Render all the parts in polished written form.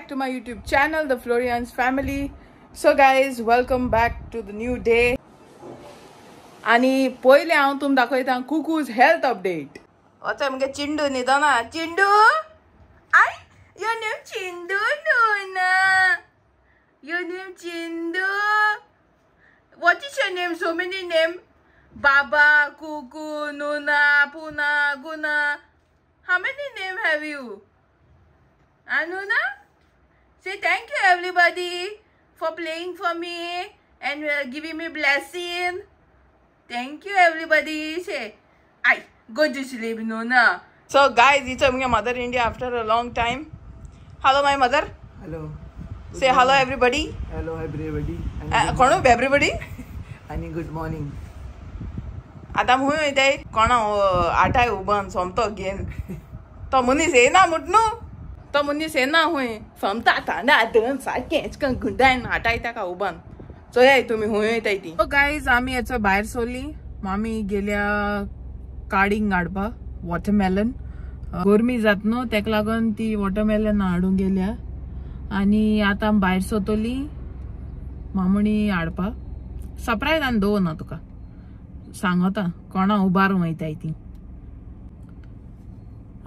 back to my YouTube channel, The Florian's Family. So guys, welcome back to the new day. आणि पहिले हांव तुमकां दाखयता cuckoos health update. वचो मगे चिंडू न्हिदो ना. चिंडू आय योर नेम चिंडू ना. Your name Chindu. What is your name? So many names. Baba, Kuku, Nuna, Puna, Guna. How many names have you? Anuna? Say thank you everybody for playing for me and giving me blessing. Thank you everybody. Say, I go to sleep, Nuna. So guys, it's my mother India after a long time. Hello my mother. Hello. Say hello everybody. Hello everybody. कोण everybody? And good morning. आता म्हणून येते कोणा आठाय उबन सोमतो घेन तो मनीस येना मुटनू तो मनीस येना हुंय सोमता तांडा दन सारकेंच कन गुंडायन आठाय ताका उबन सो ये तुम्ही हुंय येताय ती. सो गाईज आमी याचो भायर सोरली. मामी गेल्या काडींग हाडपा वॉटरमेलन. गरमी जात न्हू तेका लागून ती वॉटरमेलन हाडूंक गेल्या आणि आता भायर सोतली मामणी हाडपा. सरप्रायज आनी दवरना तुका सांगता कोणा उबार वयताय ती.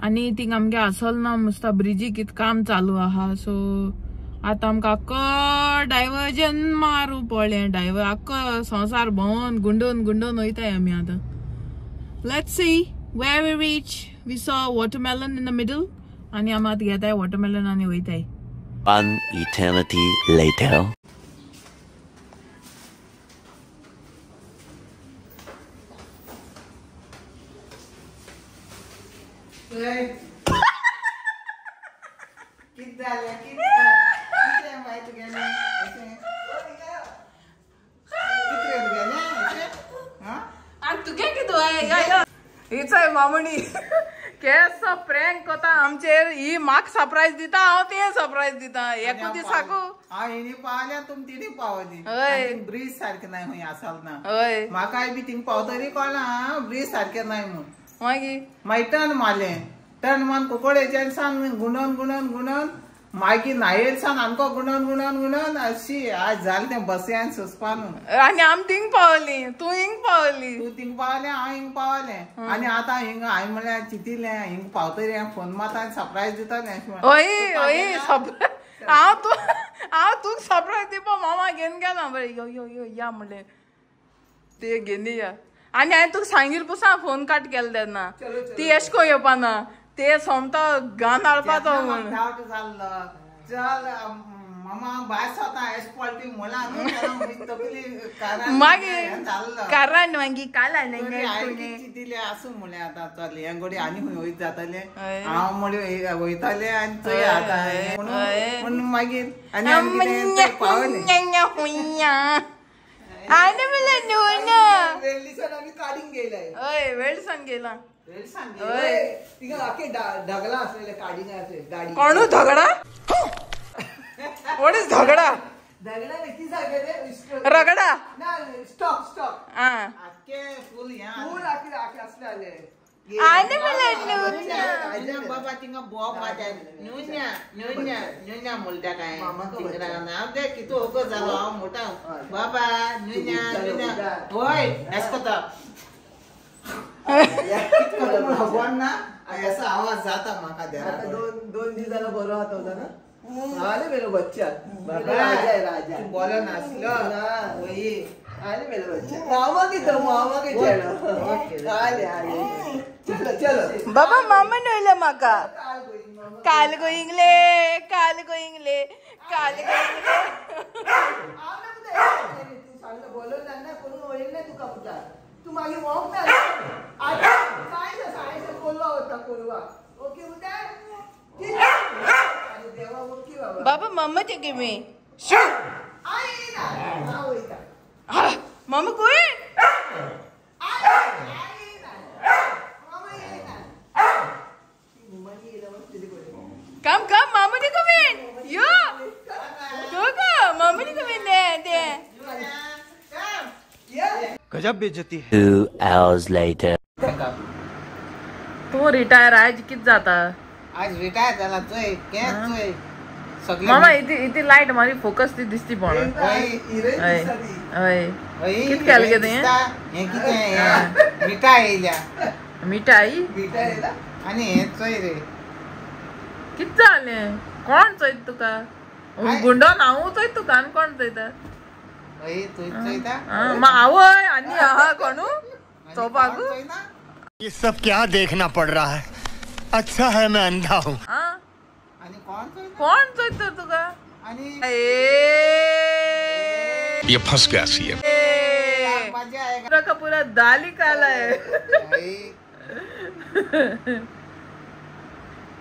आणि थिंग आमगे आसल ना मुस्ता ब्रिजी कित काम चालू आहा. सो आता आमकां आख्खो डायवर्जन मारू पडलें. आख्खो संवसार भोंवन गुंडोवन गुंडोवन वयताय आमी आतां. Let's see where we reach. We saw watermelon in the middle आणि आमी आतां घेताय वॉटरमेलन आनी वयताय. One eternity later. मामणी केसो प्रँक कोता आमचेर ही म्हाका सरप्रायज दिता हांव ते सरप्रायज दिता एकू दिसाकू. हांव हिणी पावल्या तुम तिणी पावली. ब्रिज सारखे नाही हुंय आसल ना. म्हाकाय बी थिंग पावतरी कळना ब्रिज सारखे नाही म्हूण. मागीर टर्न मारलें. टर्न मारून कुंकळेच्यान सान गुणोवन गुणोवन गुणोवन मागीर न्हायेर सान आमकां गुणोवन गुणोवन गुणोवन अशी आज जालें तें बसयान सुसपा न्हू. आनी आमी थिंग पावली तूं हिंग पावली. तूं थिंग पावलें हांव हिंग पावलें आनी आतां हिंग हांवें म्हळ्यार चिंतिल्लें हिंग पावतरी हांव फोन मारता सरप्रायज दितलें. हांव तुका सरप्रायज दिवपा मामा घेवन गेला. बरें यो यो यो या म्हणलें ते घेवन या. आनी हांवें तुका सांगिल्लें पुसा फोन कट केलो तेन्ना ती एश को येवपाना ते सोमतो गान हाडपाचो म्हूण. डावट जाल्लो चल मामा भायर सोता एश पॉल्टी म्हणला मागीर कारण मागीर काल चिंतिल्लें आसूं म्हणलें आतां चल हें घोडी आनी खंय वयत जातलें. हांव म्हणलें वयतालें आनी थंय आतां म्हणून मागीर आनी पावलें. आनी म्हणलें न्हू वेल्लीसान आमी काडींग गेले. हय वेळसान गेला. ढगला असलेले काडींग गाडी. कोण झगडा व्हॉट इज झगडा. रगडा स्टॉक स्टॉक आखे फुल असले. आनी म्हणलें बाबा तिंगा बॉब वाजाय न्यून्या न्यून्या न्यून्या म्हणटा काय हांव ते कितू होको जालो हांव मोठा बाबा न्यून्या न्यून्या होय एस कोता भगवान ना असा आवाज जाता म्हाका दोन दीस जालो बरो आतां ना. आले मेलो बच्चा राजा बोलो नासलो वही आले मेलो बच्चा मामा की चलो आले चलो बाबा मामा नयले म्हाका काल गोईंगले बोलो ना करून वळील ना तुका पुता तू मागीर वोंक ना आता सायन्स कोल्वा होता कोल्वा ओके उदा देवा ओके बाबा मम्मा चे गिमी आई ना हां वयता मम्मा कोई आई ना मामा ये ना मम्मी ये ना तिथे कोई कम मामा ने कम इन यो go मम्मा ने कम इन दे गजब बेइज्जती है. 2 hours later. तू रिटायर आज कित जाता. आज रिटायर जाला चोय केच चोय मामा इथे लाईट मारी फोकस ती दिसती पण कित केलं गे ते मिठाई आणि हे चोय रे कित जाले कोण चोयत तुका गुंडो नाव चोयत तुका आणि कोण चोयता आवय आणि हा कोणू चोपाक ये सब क्या देखना पड़ रहा है अच्छा है मैं अंधा हूँ कोण चोयत तुका ये फंस गया सी का पूरा दाली कालाय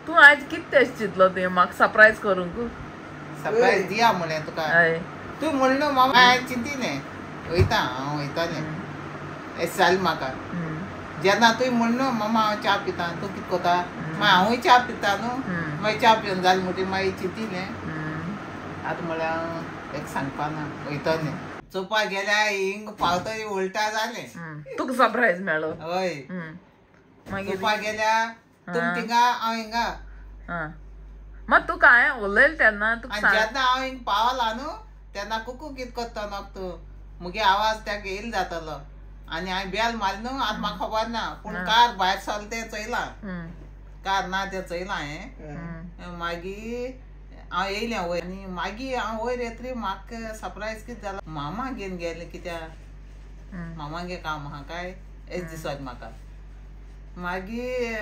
तू आज किती टेस्ट चितलो ते म्हाका सरप्राईज करूंक सरप्राईज दिया म्हणे तुका तू म्हणलो मामा चिंतीले वयता हांव वयताले चाल म्हाका जेन्ना तुवें म्हणलो मामा हांव च्या पिता तूं कितें कोता मागीर हांवूय च्या पिता न्हू मागीर च्या पिवन जालें म्हणटी मागीर चिंतिलें आतां म्हळ्यार एक सांगपा ना वयतलें चोवपा गेल्यार हिंग पावतरी उलटा जालें तुका सरप्राईज मेळ्ळो हय चोवपा गेल्यार तुम थिंगा हांव हिंगा मग तू काय उलयलें तेन्ना तुका जेन्ना हांव हिंग पावला न्हू तेन्ना कुकू कितें कोत्ता नोक तूं मुगे आवाज ताका येयलो जातालो आनी हांवें बेल मारली न्हू आतां म्हाका खबर ना पूण कार भायर सरलें तें चयलां कार ना तें चयलां हांवें मागीर हांव येयलें वयर आनी मागीर हांव वयर येतरी म्हाका सरप्रायज कितें जालो मामा घेवन गेलें कित्याक मामागे काम आहा काय हेच दिसत म्हाका मागीर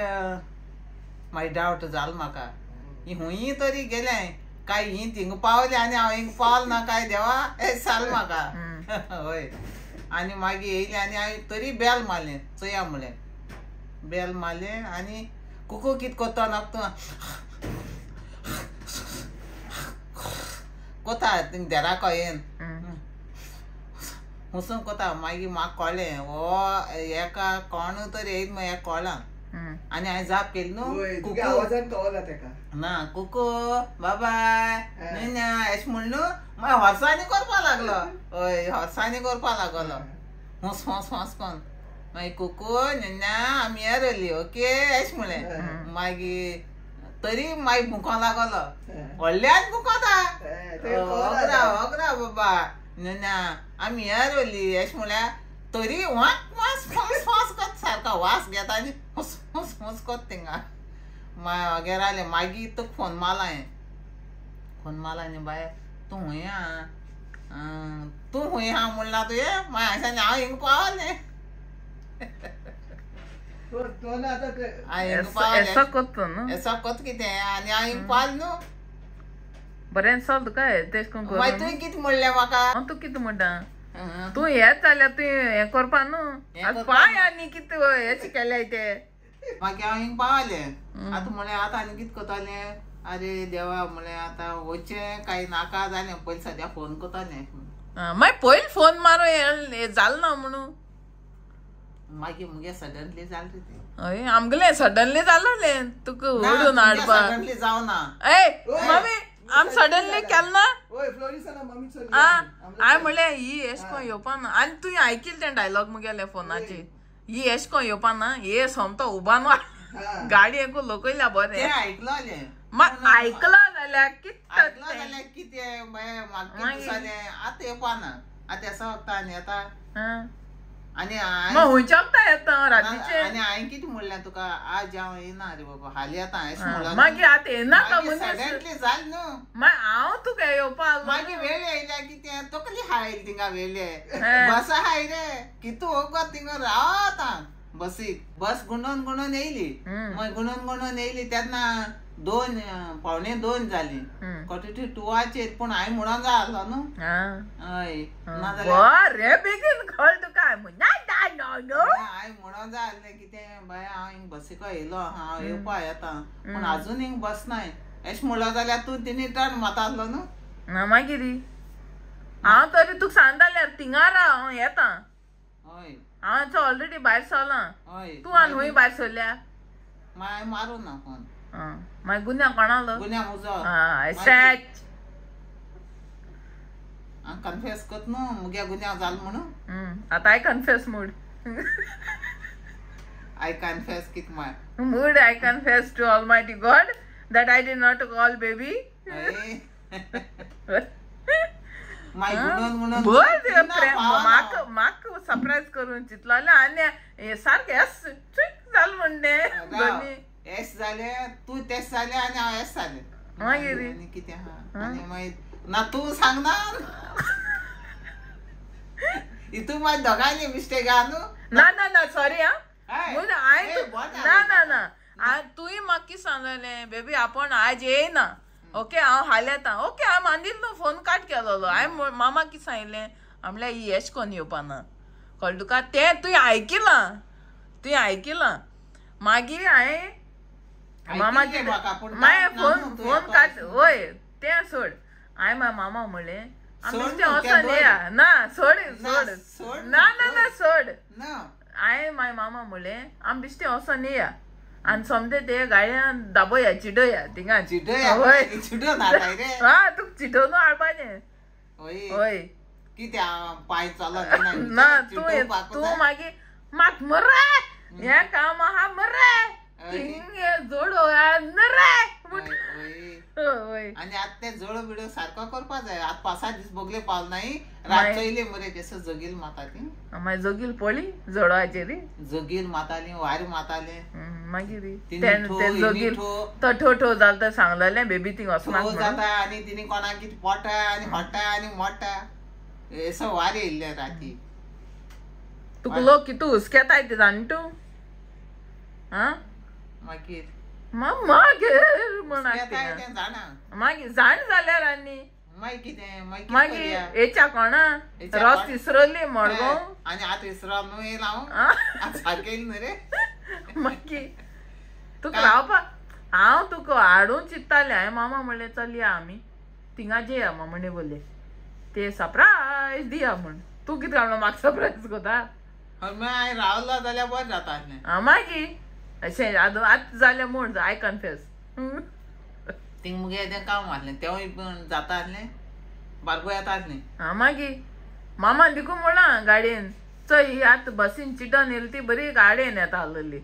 डावट जालो म्हाका हुंय तरी गेलें काय ही थिंग पावलें आनी हांव हिंग पावल ना काय देवा हें जालें म्हाका हय आनी मागीर येयलें आनी हांवें तरी बेल मारलें चोया म्हणलें बेल मारलें आनी कुकू कितें कोत्ता नाका तूं कोता थिंग देराको येन वचून कोता मागीर म्हाका कळ्ळें हो एका कोण तरी येयलो म्हूण हेका कळ्ळां आनी हांवें जाप केली न्हू ना कुकू बाबाय न्हय अशें म्हण न्हू मागीर हॉर्सांनी करपा लागलो हय हॉर्सांनी करपा लागलो हुस हुस हुस कोन्न मागीर कुकू न्हय आमी हेर येयली ओके अशें म्हणलें मागीर तरी मागीर भुको लागलो व्हडल्यान भुकोता अगरा बाबा न्हय आमी हेर येयली अशें म्हळ्यार तरी वास फास फास कोत सारको वास घेता आनी हुस हुस हुस कोत थिंगा मागीर आलें मागीर तुका फोन मारला हांवें फोन मारला न्ही बाय तूं हूंय आहा तूं हूंय आहा म्हणला तुवें मागीर हांवें हांव हिंग पावलें ऐसा कोत कितें आनी हांव हिंग पावलें न्हू बरें चल तुका तेश करून मागीर तुवें कितें म्हणलें म्हाका तूं कितें म्हणटा तूं हेच जाल्यार तूं हें करपा न्हू पाय आनी कितें हेच केलें तें मागीर हांव हिंग पावलें आतां म्हळें आतां आनी कितें कोतालें अरे देवा म्हळें आतां वयचें काय नाका जालें पयलीं सद्या फोन कोतालें मागीर पयलीं फोन मारो हें जालें ना म्हणून मागीर मुगे सडनली जालें रे तें हय आमगेलें सडनली जालें तुका ओडून हाडपा सडनली जावना ए मम्मी आम सडनली केल ना हांवें म्हणलें ही एश कोन येवपा ना आनी तुवें आयकिल्लें तें डायलॉग मुगेलें फोनाचेर ही एश कोन येवपा ना हे सोमतो उबा न्हू गाडी एकू लोकयल्या बरें आयकलोलें माग आयकला जाल्यार कितें आतां येवपा ना आतां एसा वखता आनी येता आनी खंयच्या वखता येता रातीचे आनी हांवें कितें म्हणलें तुका आज हांव येना रे बाबा हालीं येता अशें म्हणलें मागीर आतां येनाका सडनली जालें न्हू मागीर हांव तुका येवपा मागीर वेळ येयल्या कितें तकली हायली थिंगा वेले बस हाय रे कितू वगत थिंगा रावता बसीक बस गुणोन गुणोन येयली मागीर गुणोन येयली तेन्ना 2:45 जाली कॉटेटी 2:00 पूण हांवें म्हणून जालो न्हू हय रे बेगीन कळ तुका हांवें म्हणून जालें कितें बाय हांव हिंग बसीक येयलो हांव येवपा येता पूण आजून हिंग बस नाय अशें म्हणलो जाल्यार तूं तिनी टर्न मातालो न्हू मागीर हांव तरी तुका सांगतालें थिंगा राव हांव येता हय हांव ऑलरेडी भायर सरलां हय तूं आनी हूंय भायर सरल्या मागीर मारूं ना फोन मागीर गुन्या कोणालो गुन्या मुजो कन्फेस कोत न्हू मुगे गुन्या जाल म्हणून आतां आय कन्फेस मूड आय कन्फेस कित माय मूड I confess to almighty God that I did not call baby म्हाक सरप्राईज करून चितलाले आनी सारखे एस जाल म्हणणे एस जाले तू तेच जाले आनी हांव एस जाले मागीर कितें आहा आनी मागीर ना तूं सांग हितू मागीर दोगांयनी मिस्टेक आहा न्हू ना सॉरी ना तुवें म्हाका कितें सांगलें बेबी आपण आज येयना ओके हांव हाल येता ओके हांव मांदील न्हू फोन काट केलोलो हांवें मामा कितें सांगलें म्हणल्यार ही एश कोन्न येवपाना कळ्ळें तुका तें तुवें आयकिलां मागीर हांवें मामाचे मागीर फोन काट वय तें सोड हांवें म्हाका मामा म्हणलें आमी बेश्टें वचोन येया ना सोड ना सोड हांवें म्हाका मामा म्हणलें आमी बेश्टें वचोन येया आनी समजे ते गाडयान दाबोया चिडोया थिंगा हा तुका चिडोवन हाडपाचें हय कितें पांय चलत ना तूं मागीर म्हाका मरे हें काम आहा मरे जोड आनी आतां ते जोड बिडो सारको करपा जाय आतां 5-6 दीस बोगले पावल नाई रात चोयले मरे केसो जोगील माता ती मागीर जोगील पळी जोडवाचेर जोगील माताली वार माताले मागीर जोगील तो ठो जाल तर सांगलेलें बेबी थिंग वचना जाता आनी तिणी कोणाक कितें पोटा आनी हट्टा आनी मोडटा एसो वार येयल्ले राती तुका लोक कितू हुस्केताय ते जाण तूं मागीर मागीर जाण जाल्यार आनी मागीर हेच्या कोणा रस इसरली मडगांव आनी आतां इसरो न्हू येयला हांव सारकें न्हू रे मागीर तुका रावपाक हांव तुका हाडून चिंत्तालें हांवें मामा म्हणलें चल या आमी थिंगा जेया मामणे बोले ते सरप्रायज दिया म्हण तूं कितें म्हणून म्हाका सरप्रायज कोता हांवें रावलो जाल्यार बरें जाता मागीर अशें आतां जालें म्हूण आय कन्फेस थिंग मुगे तें काम आहलें तेवूय जाता आहलें बारगो येता आहलें मागीर मामान देखून म्हणा गाडयेन चल ही आतां बसीन चिड्डोन येयली ती बरी गाडयेन येता आसलेली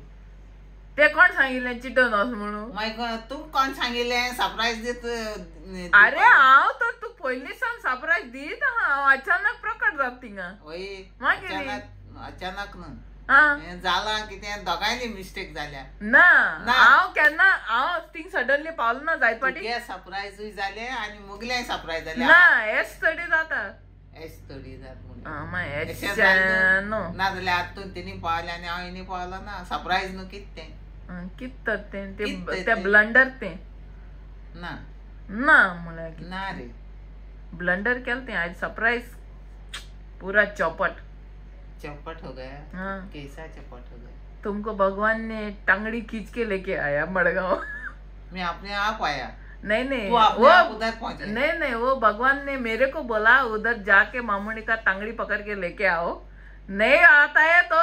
ते कोण सांगिल्लें चिड्डोन वच म्हणून मागीर तूं कोण सांगिल्लें सरप्रायज दीत अरे हांव तर तूं पयलीं सावन सरप्रायज दीत हांव अचानक प्रकट जाता थिंगा मागीर अचानक न्हू जाला कितें दोगांयनी मिस्टेक जाल्या ना हांव केन्ना हांव थिंग सडनली पावलो ना जायत पाटी सरप्रायजूय जाले आनी मुगलेय सरप्रायज जाले ना एस थोडी जाता एस थोडी जाता ना जाल्यार आतां तिणी पावले आनी हांव इनी पावलो ना सरप्रायज न्हू कितें तें ते ब्लंडर तें ना म्हळ्यार ना रे ब्लंडर केलें तें आज सरप्रायज पूरा चौपट हो गया कैसा चौपट हो गया तुमको भगवान ने टांगड़ी खींच के लेके आया मड़गांव मैं अपने आप आया नहीं वो उधर पहुंचे नहीं वो भगवान ने मेरे को बोला उधर जाके मामूनी का टांगड़ी पकड़ के लेके आओ नहीं आता है तो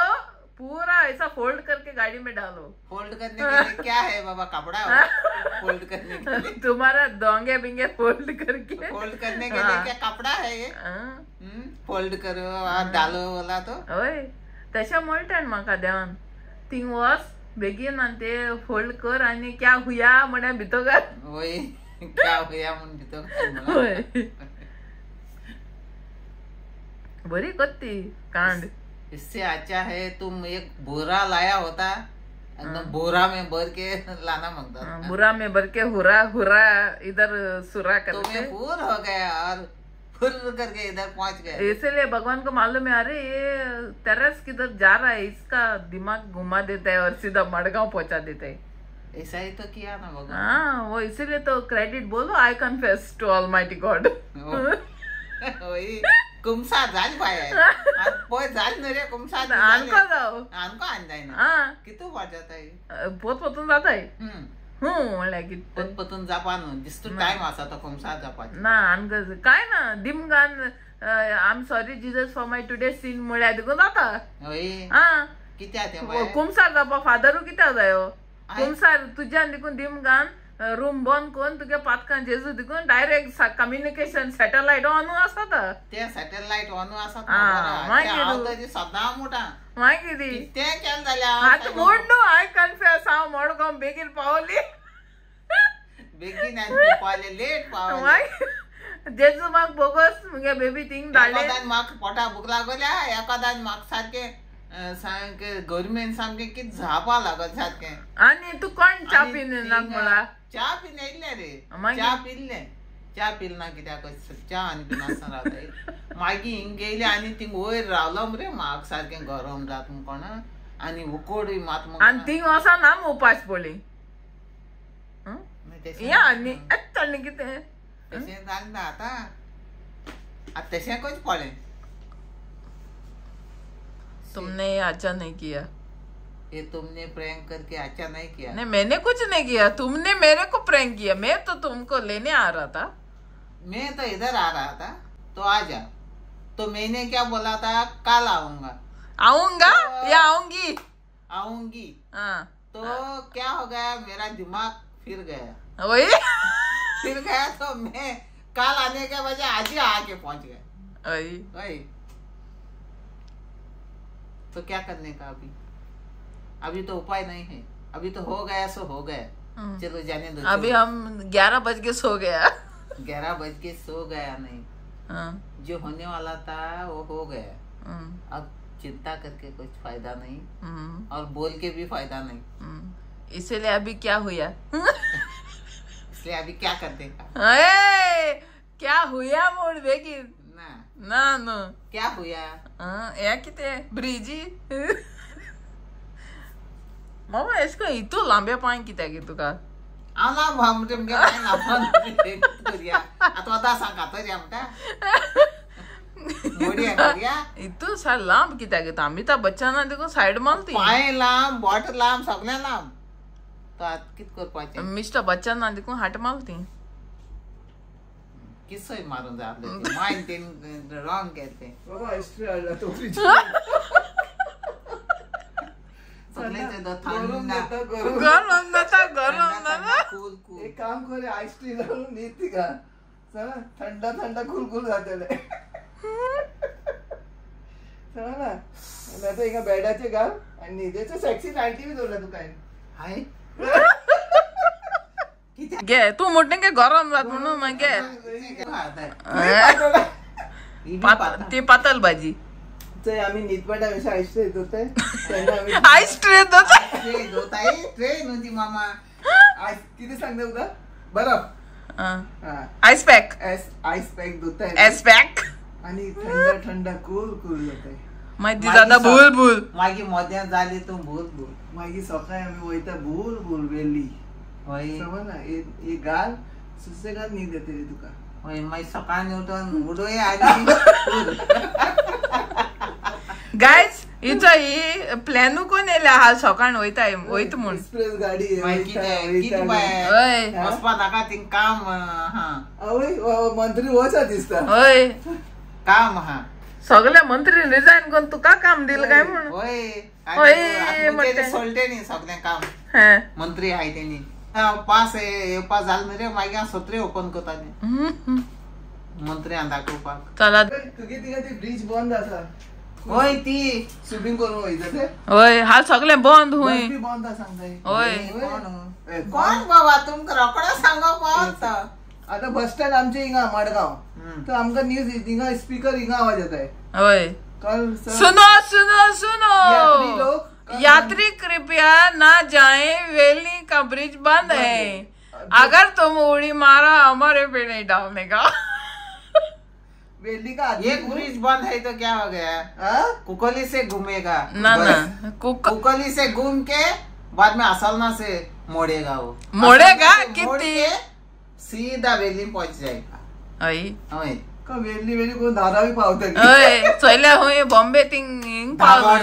पूरा ऐसा फोल्ड करके गाड़ी में डालो फोल्ड करने के लिए क्या है बाबा कपड़ा फोल्ड करने के लिए तुम्हारा दोंगे बिंगे फोल्ड करके फोल्ड करने के लिए क्या कपड़ा है ये फोल्ड करो और डालो बोला तो ओय तशा म्हणटान म्हाका देवान थिंग वच बेगीन आनी ते फोल्ड कर आनी क्या हुया म्हण्या भितो घाल ओय क्या हुया म्हण भितो घाल बरी कत्ती कांड इससे अच्छा है तुम एक बोरा लाया होता बोरा में भर के लाना मांगता बोरा में भर के हुरा इधर सुरा करते तुम्हें फूल हो गया और फुल करके इधर पहुंच गए इसलिए भगवान को मालूम है अरे ये टेरेस किधर जा रहा है इसका दिमाग घुमा देता है और सीधा मडगांव पहुंचा देता है ऐसा ही तो किया ना भगवान हाँ वो इसीलिए तो क्रेडिट बोलो I confess to almighty God वही कुमसा जाल पाया पोय जाल न रे कुमसा आनको जाओ आनको आन जाय ना हां कितू वाट जाता है पोत पोतून जाता है म्हणल्या की पोत पोतून जापा न्हू दिसतो टाइम आसा तो कुमसा जापा ना आनक काय ना दिमगान I am sorry Jesus for my today sin म्हळ्यार देखून जाता होय हां कित्या ते कुमसार जावपा फादरू कित्या जायो कुमसार तुज्यान देखून दिमगान रूम बंद करून तुगे पातकां जेजू देखून डायरेक्ट कम्युनिकेशन सॅटेलायट ऑन आसता ते सॅटेलायट ऑन आसा मागीर सदां मोठा मागीर ते केल जाल्यार आतां मोड न्हू आय कन्फेस हांव मडगांव बेगीन पावली बेगीन आनी पावले लेट पावले जेजू म्हाका बोगस मुगे बेबी थिंग धाडले एकादान म्हाका पोटा भूक लागल्या एकादान म्हाका सारखे सारखे गरमेन सामके कित झापा लागत सारखे आनी तू कोण चा पिन नाक म्हणा चा पिन येयले रे चा पिल्ले चा पिल ना कित्याक चा आनी पिन आसना रावता मागीर हिंग गेले आनी थिंग वयर रावलो मरे म्हाका सारखे गरम जात कोण आनी उकोड मात आनी थिंग वोसोन आम उपास पडली या आनी आनी कितें तशें जालें ना आतां तशें कशें पडलें तुमने अच्छा नहीं किया ये तुमने प्रैंक करके अच्छा नहीं किया नहीं मैंने कुछ नहीं किया तुमने मेरे को प्रैंक किया मैं तो तुमको लेने आ रहा था मैं तो इधर आ रहा था तो आ जा तो मैंने क्या बोला था कल आऊंगा आऊंगा या आऊंगी आऊंगी हाँ तो क्या हो गया मेरा दिमाग फिर गया वही फिर गया तो मैं कल आने के बजाय आज ही आके पहुंच गया वही तो क्या करने का अभी तो उपाय नहीं है अभी तो हो गया सो हो गया चलो जाने दो अभी हम 11 बज के सो गया 11 बज के सो गया नहीं जो होने वाला था वो हो गया अब चिंता करके कुछ फायदा नहीं और बोल के भी फायदा नहीं इसलिए अभी क्या हुआ इसलिए अभी क्या करते क्या हुआ मोड़ बेगी ना ना क्या हुआ या किते ब्रिजी मामा इसको इतो लांबे पाय कित्याक तुका आला भामटे मगे पाय लांबन करिया आता वदा सांग आता रे आमका मोडिया करिया इतो सा लांब कित्याक तो अमिताभ बच्चन देखो साइड मालती पाय लांब बॉट लांब सगळे लांब तो आत कित करपाचे मिस्टर बच्चन ना देखो हाट मालती किसय मारून जाले माइन तेन रॉंग कहते बाबा हिस्ट्री आला तो सगळेचे द थंडा गरम ना कूल कूल एक काम करे आईस्ट्री लावून नीती का चला थंडा थंडा कूल जातले चला ना आता एका बेडाचे घाल आणि निदेचे सेक्सी नाईटी बी दोला तू काय हाय गे तू मोठे के गरम जात म्हणून मग गे ती पातळ भाजी ते आम्ही नीतपाटा विषय आईस्ट्री येत होते आईस्ट्री ट्रेन होती मामा आईस किती सांगते उद्या बरफ आईस पॅक आईस पॅक धुत आईस पॅक आणि थंड कूल जात माहिती जाता भूल मागी मध्या झाली तू भूल मागी सकाळी आम्ही वयता भूल वेली समज ना एक गाल सुसेगाद नींद येते रे तुका होय माई सकाळी उठून उडोय आली गाइस इचो ही प्लॅन कोण येला हा सकाळ वयता वयत म्हण एक्सप्रेस गाडी माई किती बाय बसपा नाका ती काम हा ओय मंत्री वचा दिसता होय काम हा सगळे मंत्री रिजाइन करून तुका काम दिलं काय म्हणून होय म्हणते सोलते नी सगळे काम मंत्री आहे त्यांनी पास झालं रे मागे सत्रे ओपन करता मंत्री दाखोवपाक चला तुगे तिका ती ब्रिज बंद आसा होय ती स्विमिंग करून वयता ते होय हा सगळे बंद होय बंद सांगताय होय कोण बाबा तुमका रोकडा सांगा पावता आता बस स्टँड आमचे हिंगा मडगाव तर आमका न्यूज हिंगा स्पीकर हिंगा आवाज येत आहे होय कल सुनो यात्री लोग यात्री कृपया ना जाएं वेली का ब्रिज बंद है अगर तुम उड़ी मारा हमारे पे नहीं डालने का वेली का एक ब्रिज बंद है तो क्या हो गया कुकली से घूमेगा ना कुकली से घूम के बाद में असलना से मोड़ेगा वो कितनी सीधा वेली पहुंच जाएगा का वेली कोण धारावी पावते चल्या होय बॉम्बे थिंग कारवाड